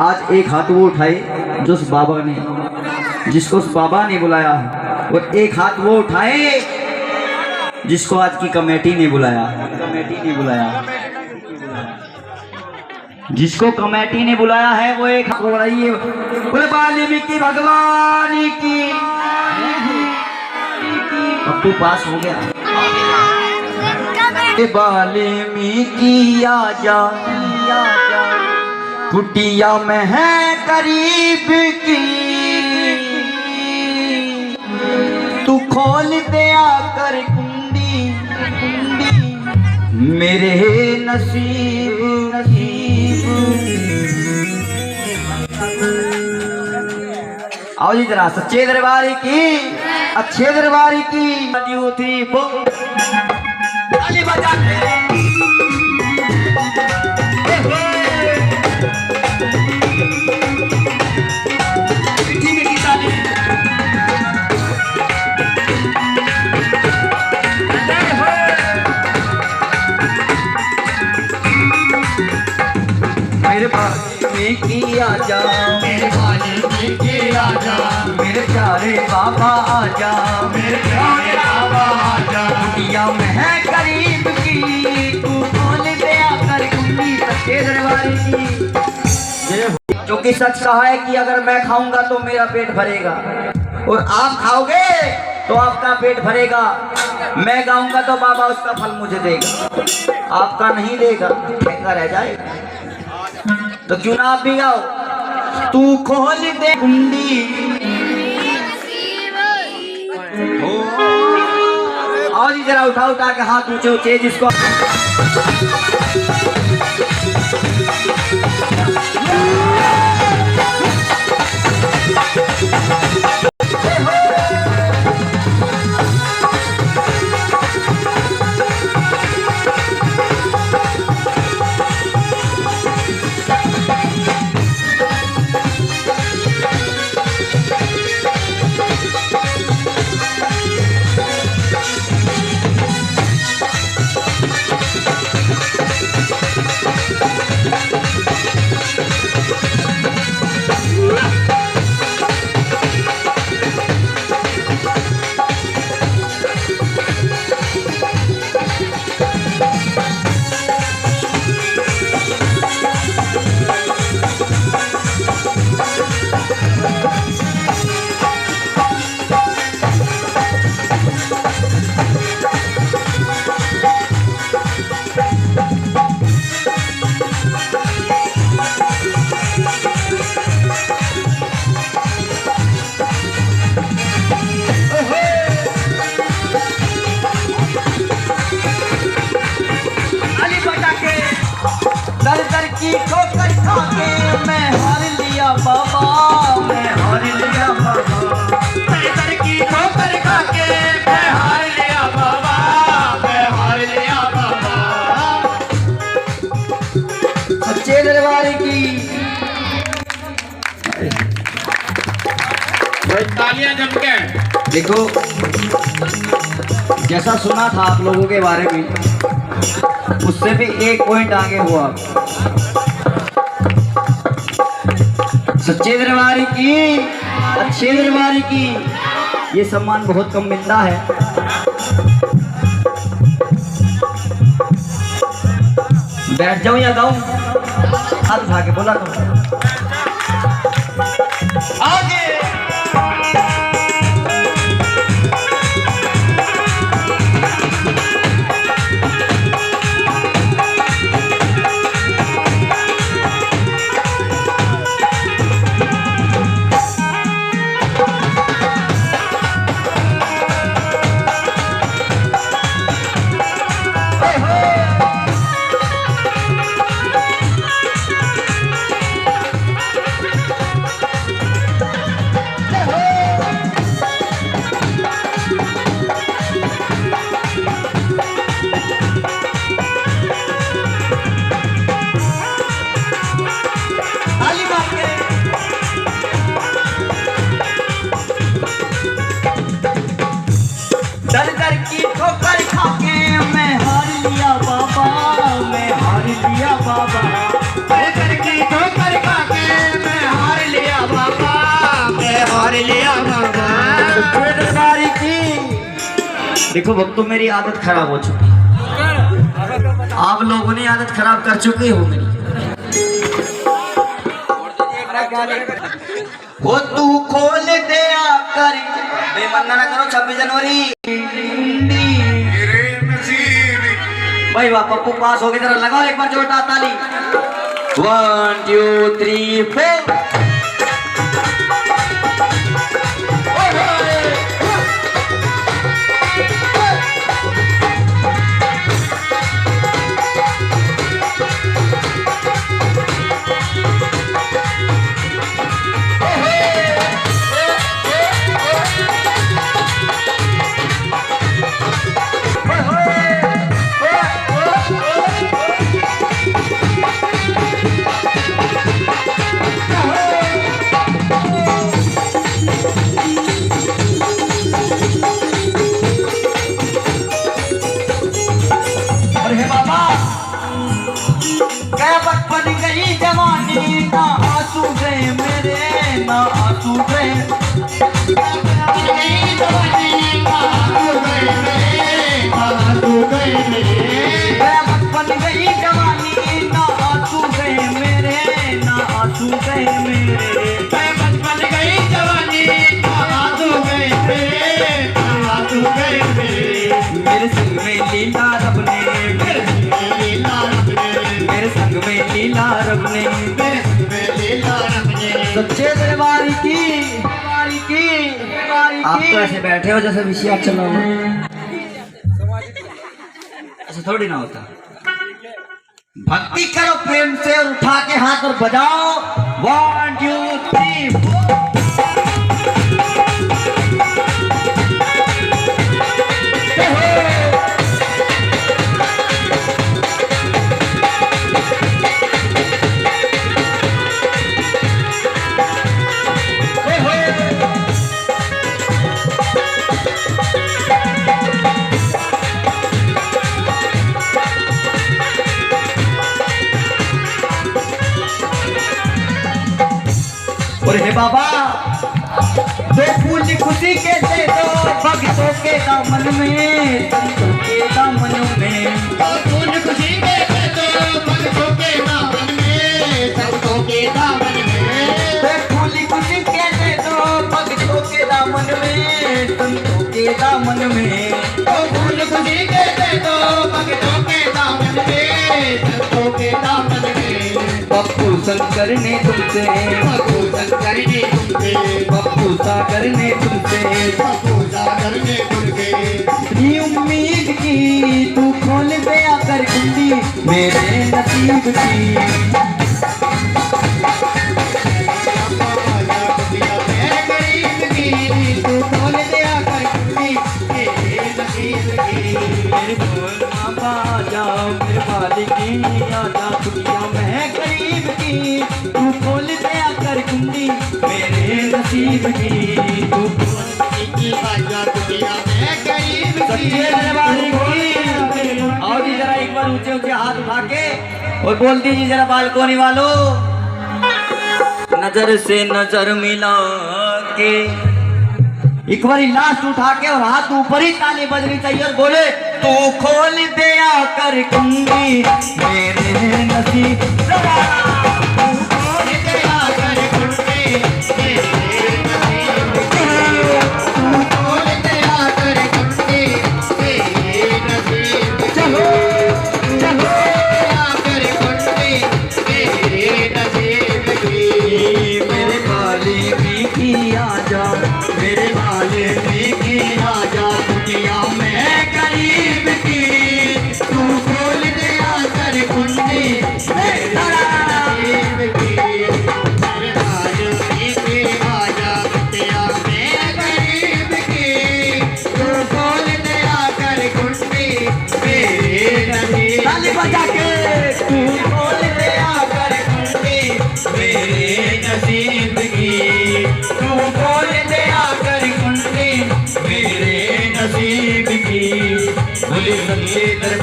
आज एक हाथ वो उठाए जो उस बाबा ने, जिसको उस बाबा ने बुलाया, और एक हाथ वो उठाए जिसको आज की कमेटी ने बुलाया। जिसको कमेटी ने बुलाया है वो एक हाथ बढ़ाइए, बोले वाल्मीकि भगवान की। अब तू पास हो गया। वाल्मीकि आजा, कुटिया में है करीब की, तू खोल दे आकर कुंडी, मेरे नसीब। आओ जी जरा सच्चे दरबारी की, अच्छे दरबारी की थी बजा मेरे वाल्मीकि आजा, मेरे वाल्मीकि आजा, मेरे प्यारे बाबा आजा, मेरे प्यारे बाबा आजा, कुटिया में है करीब की, तू खोल दे आकर कुंडी। सच्चे दरबारी की, जो कि सच कहा है कि अगर मैं खाऊंगा तो मेरा पेट भरेगा, और आप खाओगे तो आपका पेट भरेगा। मैं गाऊंगा तो बाबा उसका फल मुझे देगा, आपका नहीं देगा, फेंका रह जाएगा। तो क्यों ना आप भी गाओ, तू खोल दे कुंडी। आओ जी जरा उठा उठा के हाथ ऊंचे ऊंचे, जिसको की ठोकर खा के मैं हार लिया बाबा, मैं हार लिया बाबा, दर की ठोकर खा के मैं हार लिया बाबा, मैं हार लिया बाबा। सच्चे दरबारी की तालियां जम के। देखो, जैसा सुना था आप लोगों के बारे में, उससे भी एक पॉइंट आगे हुआ। सच्चे दरबारी की, अच्छे दरबारी की ये सम्मान बहुत कम मिलता है। बैठ जाऊं या गाऊं? हाथ उठा के बोला करो आगे। देखो भक्तों, मेरी आदत खराब हो चुकी है, आप लोगों ने आदत खराब कर चुके हो मेरी। वो तू खोल दे आकर, बेमन्ना ना करो 26 जनवरी। भाई वाह, पप्पू पास हो गए, जरा लगाओ एक बार जोरदार ताली। 1 2 3 4। बन गई जवानी, ना आंसू गए मेरे, ना आंसू गए। बन गई जवानी, ना आंसू गए मेरे, ना आंसू गए मेरे। बन गई जवानी, ना आंसू गए मेरे, ना आंसू गए मेरे। बन गई जवानी, ना आंसू गए मेरे, ना आंसू गए मेरे। मेरे संग में लीला रब ने, मेरे संग में लीला रब ने, मेरे संग में लीला रब ने, मेरे संग में लीला रब ने। सच्चे दरबार की, आप तो ऐसे बैठे हो जैसे विषय चला हो, ऐसा थोड़ी ना होता। भक्ति करो प्रेम से और उठा के हाथ और बजाओ। 1 2 3 4। और हे बाबा, दो फूल खुशी के दे दो भक्तों के दामन में, संतों के दामन में। दो फूल खुशी के दे दो भक्तों के दामन में, संतों के दामन में। दो फूल खुशी के दे दो भक्तों के दामन में, संतों के दामन में। दो फूल खुशी के दे दो भक्तों के दामन में, संतों के दामन में। पप्पू शंकर ने तुमसे, पप्पू शंकर ने तुमसे, पप्पू सागर ने तुमसे, पप्पू सागर ने तुमसे इतनी उम्मीद की, तू खोल दे आकर कुंडी मेरे नसीब की। तू खोल दे आकर कुंडी मेरे नसीब की। मेरे बोल बाबा जाओ, मेरे मालिकी आजा, दुनिया में गरीब की। तू खोल दे आकर कुंडी मेरे नसीब की। तू खोल आजा, दुनिया में गरीब की। सच्चे दरबार की। आओ जी जरा एक बार ऊंचे ऊंचे हाथ उठा के और बोल दीजिए जरा बालकोनी वालों, नजर से नजर मिला के। एक बार लास्ट उठा के और हाथ ऊपर ही ताली बजनी चाहिए और बोले, तू खोल दे आकर कुंडी मेरे नसीब। तू खोल दे आकर कुंडी मेरे नसीब की। तू खोल दे आकर कुंडी मेरे नसीब की। चलो चलो आकर कुंडी मेरे नसीब की। मेरे मालिक की आजा, मेरे मालिक की आजा, दुनिया में गरीब की। तू खोल दे आकर कुंडी मेरे नसीब की। मेरे मालिक की आजा, दुनिया में गरीब की। तू खोल दे आकर कुंडी मेरे नसीब। ताली बजा के। तू खोल दे आकर कुंडी मेरे नसीब की। तू खोल दे आकर कुंडी मेरे नसीब की। बोले सच्चे दरबार